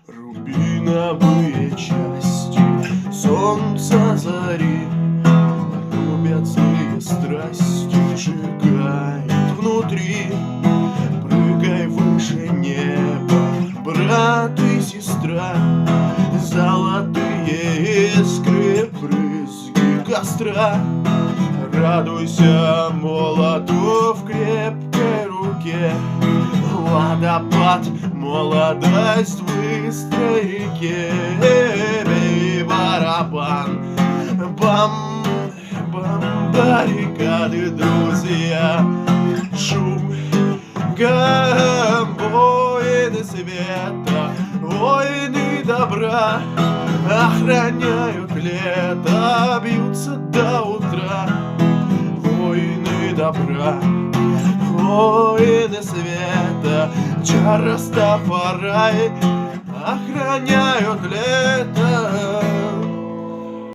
Рубиновые части солнца зари, рубят злые страсти, сжигает внутри. Прыгай выше неба, брат и сестра, золотые искры, брызги костра. Радуйся молоту в крепкой руке, водопад, молодость в быстрой реке. Бей барабан, бам, бам, баррикады, друзья, шум, гам, воины света, воины добра охраняют лето, бьются до утра. Воины добра, воины света, Растафарай охраняют лето.